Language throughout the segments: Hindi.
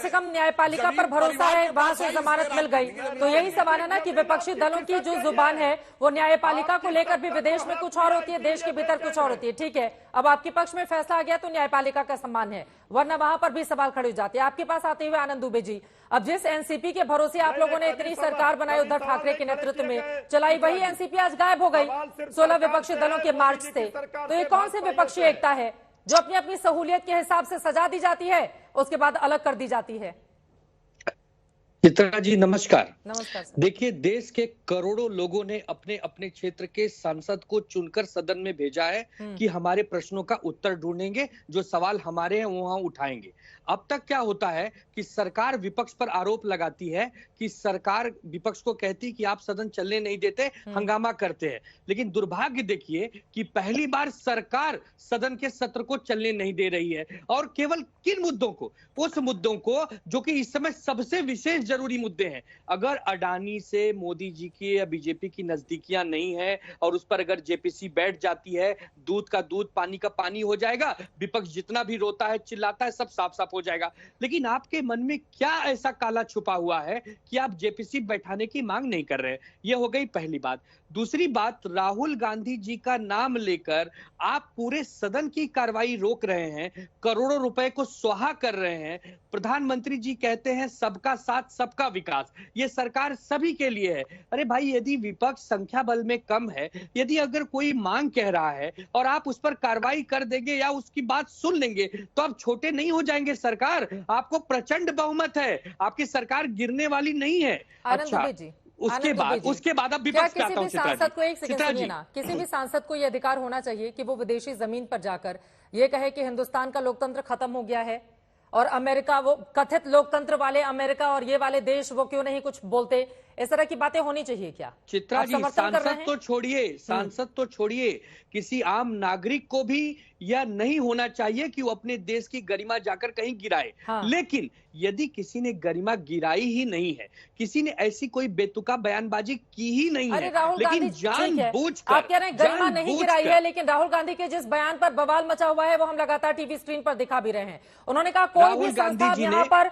से कम न्यायपालिका पर भरोसा है, वहां से जमानत मिल गई। तो यही सवाल है ना कि विपक्षी दलों की जो जुबान है वो न्यायपालिका को लेकर भी विदेश में कुछ और होती है, देश के भीतर कुछ और होती है। ठीक है, अब आपके पक्ष में फैसला आ गया तो न्यायपालिका का सम्मान है, वरना वहां पर भी सवाल खड़े हो जाते हैं। आपके पास आते हुए आनंद दुबे जी, अब जिस एनसीपी के भरोसे आप लोगों ने इतनी सरकार बनाई, उद्धव ठाकरे के नेतृत्व में चलाई, वही एनसीपी आज गायब हो गई 16 विपक्षी दलों के मार्च से। तो ये कौन सी विपक्षी एकता है जो अपनी अपनी सहूलियत के हिसाब से सजा दी जाती है, उसके बाद अलग कर दी जाती है? चित्रा जी नमस्कार। नमस्कार सर। देखिए, देश के करोड़ों लोगों ने अपने अपने क्षेत्र के सांसद को चुनकर सदन में भेजा है कि हमारे प्रश्नों का उत्तर ढूंढेंगे, जो सवाल हमारे हैं वो वहां उठाएंगे। अब तक क्या होता है कि सरकार विपक्ष पर आरोप लगाती है कि सरकार विपक्ष को कहती कि आप सदन चलने नहीं देते, हंगामा करते हैं। लेकिन दुर्भाग्य देखिए कि पहली बार सरकार सदन के सत्र को चलने नहीं दे रही है, और केवल किन मुद्दों को? उस मुद्दों को जो कि इस समय सबसे विशेष जरूरी मुद्दे हैं। अगर अडानी से मोदी जी की या बीजेपी की नजदीकियां नहीं है और उस पर अगर जेपीसी बैठ जाती है, दूध का दूध पानी का पानी हो जाएगा, विपक्ष जितना भी रोता है चिल्लाता है सब साफ साफ हो जाएगा। लेकिन आपके मन में क्या ऐसा काला छुपा हुआ है कि आप जेपीसी बैठाने की मांग नहीं कर रहे? यह हो गई पहली बात। दूसरी बात, राहुल गांधी जी का नाम लेकर आप पूरे सदन की कार्रवाई रोक रहे हैं, करोड़ों रुपए को स्वाहा कर रहे हैं। प्रधानमंत्री जी कहते हैं सबका साथ सबका विकास, ये सरकार सभी के लिए है। अरे भाई, यदि विपक्ष संख्या बल में कम है, यदि अगर कोई मांग कह रहा है और आप उस पर कार्रवाई कर देंगे या उसकी बात सुन लेंगे तो आप छोटे नहीं हो जाएंगे। सरकार, आपको प्रचंड बहुमत है, आपकी सरकार गिरने वाली नहीं है। अच्छा, उसके बाद अब विपक्ष किसी भी सांसद को, एक सेकंड सुनिए ना, किसी भी सांसद को यह अधिकार होना चाहिए कि वो विदेशी जमीन पर जाकर ये कहे कि हिंदुस्तान का लोकतंत्र खत्म हो गया है और अमेरिका, वो कथित लोकतंत्र वाले अमेरिका और ये वाले देश वो क्यों नहीं कुछ बोलते? इस तरह की बातें होनी चाहिए क्या? चित्रा जी, सांसद तो छोड़िए, किसी आम नागरिक को भी यह नहीं होना चाहिए कि वो अपने देश की गरिमा जाकर कहीं गिराए। हाँ। लेकिन यदि किसी ने गरिमा गिराई ही नहीं है, किसी ने ऐसी कोई बेतुका बयानबाजी की ही नहीं है, लेकिन जानबूझकर, आप कह रहे हैं गरिमा नहीं गिराई है, लेकिन राहुल गांधी के जिस बयान पर बवाल मचा हुआ है वो हम लगातार टीवी स्क्रीन पर दिखा भी रहे हैं। उन्होंने कहा कोई भी संस्था यहाँ पर,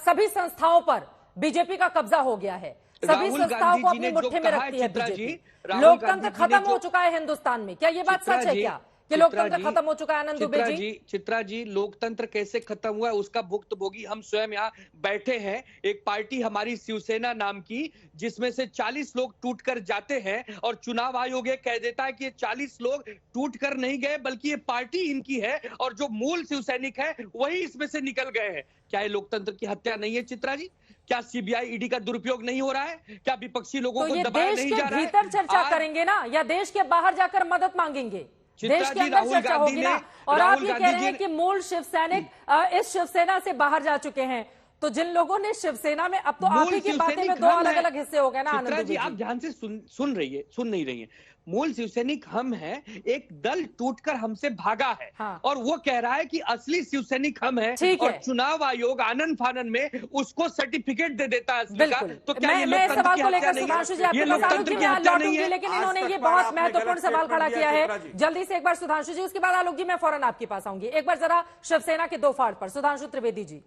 सभी संस्थाओं पर बीजेपी का कब्जा हो गया है, सभी संस्थाओं को अपनी मुट्ठी में रखती है बीजेपी। लोकतंत्र खत्म हो चुका है हिंदुस्तान में, क्या ये बात सच है क्या कि लोकतंत्र खत्म हो चुका है? आनंद दुबे जी, चित्रा जी, लोकतंत्र कैसे खत्म हुआ है उसका भुक्तभोगी हम स्वयं यहाँ बैठे हैं। एक पार्टी हमारी शिवसेना नाम की, जिसमें से 40 लोग टूट कर जाते हैं और चुनाव आयोग ये कह देता है कि ये 40 लोग टूट कर नहीं गए बल्कि ये पार्टी इनकी है और जो मूल शिवसैनिक है वही इसमें से निकल गए हैं। क्या ये लोकतंत्र की हत्या नहीं है चित्रा जी? क्या सीबीआई ईडी का दुरुपयोग नहीं हो रहा है? क्या विपक्षी लोगों को दबाया नहीं जा रहा है? भीतर चर्चा करेंगे ना या देश के बाहर जाकर मदद मांगेंगे? देश के अंदर चर्चा होगी ना। और आप ये कह रहे हैं कि मूल शिवसैनिक इस शिवसेना से बाहर जा चुके हैं, तो जिन लोगों ने शिवसेना में, अब तो आप ही की बातें में दो अलग अलग हिस्से हो गए ना आनंद जी। आप ध्यान से सुन नहीं रही है। मूल शिवसैनिक हम हैं, एक दल टूटकर हमसे भागा है। हाँ। और वो कह रहा है कि असली शिवसैनिक हम हैं और चुनाव आयोग आनंद फानन में उसको सर्टिफिकेट दे देता है असली का। तो क्या मैं सवाल को लेकर सुधांशु जी आपके पास आलूक जी लौटूंगी, लेकिन इन्होंने ये बहुत महत्वपूर्ण सवाल खड़ा किया है। जल्दी से एक बार सुधांशु जी, उसके बाद आलोक जी मैं फौरन आपके पास आऊंगी। एक बार जरा शिवसेना के दो फाड़ पर सुधांशु त्रिवेदी जी,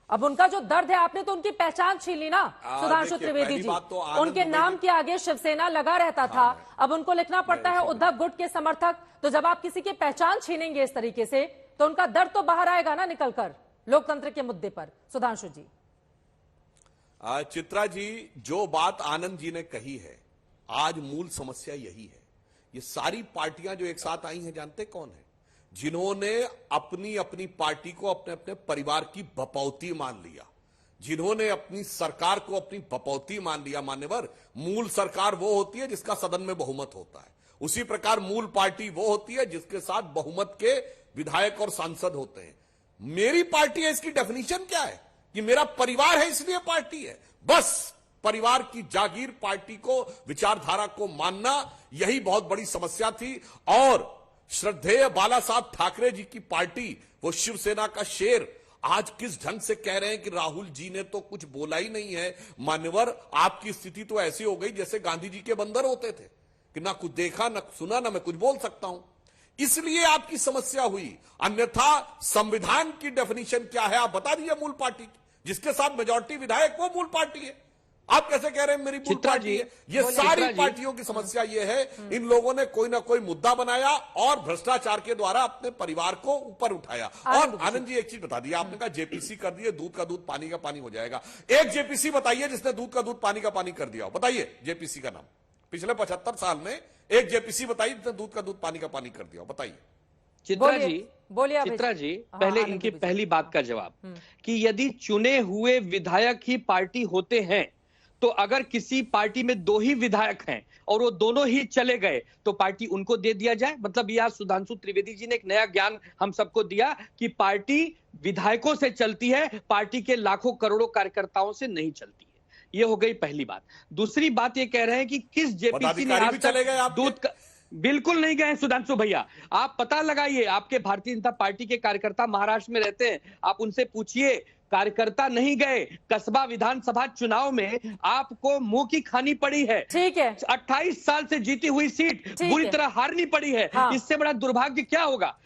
अब उनका जो दर्द है, आपने तो उनकी पहचान छीन ली ना सुधांशु त्रिवेदी जी। तो उनके नाम के आगे शिवसेना लगा रहता था, अब उनको लिखना पड़ता है उद्धव गुट के समर्थक। तो जब आप किसी की पहचान छीनेंगे इस तरीके से तो उनका दर्द तो बाहर आएगा ना निकलकर लोकतंत्र के मुद्दे पर। सुधांशु जी। चित्रा जी, जो बात आनंद जी ने कही है, आज मूल समस्या यही है। ये सारी पार्टियां जो एक साथ आई हैं, जानते कौन है? जिन्होंने अपनी अपनी पार्टी को अपने अपने परिवार की बपौती मान लिया, जिन्होंने अपनी सरकार को अपनी बपौती मान लिया। मान्यवर, मूल सरकार वो होती है जिसका सदन में बहुमत होता है, उसी प्रकार मूल पार्टी वो होती है जिसके साथ बहुमत के विधायक और सांसद होते हैं। मेरी पार्टी है, इसकी डेफिनेशन क्या है? कि मेरा परिवार है इसलिए पार्टी है। बस परिवार की जागीर पार्टी को, विचारधारा को मानना, यही बहुत बड़ी समस्या थी। और श्रद्धेय बाला साहब ठाकरे जी की पार्टी, वो शिवसेना का शेर, आज किस ढंग से कह रहे हैं कि राहुल जी ने तो कुछ बोला ही नहीं है। मान्यवर, आपकी स्थिति तो ऐसी हो गई जैसे गांधी जी के बंदर होते थे कि ना कुछ देखा, ना सुना, ना मैं कुछ बोल सकता हूं। इसलिए आपकी समस्या हुई, अन्यथा संविधान की डेफिनेशन क्या है आप बता दीजिए। मूल पार्टी की, जिसके साथ मेजॉरिटी विधायक, वो मूल पार्टी है। आप कैसे कह रहे हैं मेरी मूल पार्टी है? ये सारी पार्टियों की समस्या ये है, इन लोगों ने कोई ना कोई मुद्दा बनाया और भ्रष्टाचार के द्वारा अपने परिवार को ऊपर उठाया। और आनंद जी एक चीज बता दिया आपने, कहा जेपीसी कर दिए, दूध का दूध पानी का पानी हो जाएगा। एक जेपीसी बताइए जिसने दूध का दूध पानी का पानी कर दिया हो, बताइए जेपीसी का नाम। पिछले 75 साल में एक जेपीसी बताइए जिसने दूध का दूध पानी का पानी कर दिया हो, बताइए। चित्रा जी पहले इनकी पहली बात का जवाब कि यदि चुने हुए विधायक ही पार्टी होते हैं तो अगर किसी पार्टी में 2 ही विधायक हैं और वो दोनों ही चले गए तो पार्टी उनको दे दिया जाए। मतलब यह सुधांशु त्रिवेदी जी ने एक नया ज्ञान हम सबको दिया कि पार्टी विधायकों से चलती है, पार्टी के लाखों करोड़ों कार्यकर्ताओं से नहीं चलती है। ये हो गई पहली बात। दूसरी बात ये कह रहे हैं कि किस जेपीसी ने आज तक दूध का, बिल्कुल नहीं गए सुधांशु भैया। आप पता लगाइए, आपके भारतीय जनता पार्टी के कार्यकर्ता महाराष्ट्र में रहते हैं, आप उनसे पूछिए, कार्यकर्ता नहीं गए। कस्बा विधानसभा चुनाव में आपको मुंह की खानी पड़ी है। ठीक है, 28 साल से जीती हुई सीट बुरी तरह हारनी पड़ी है। हाँ। इससे बड़ा दुर्भाग्य क्या होगा?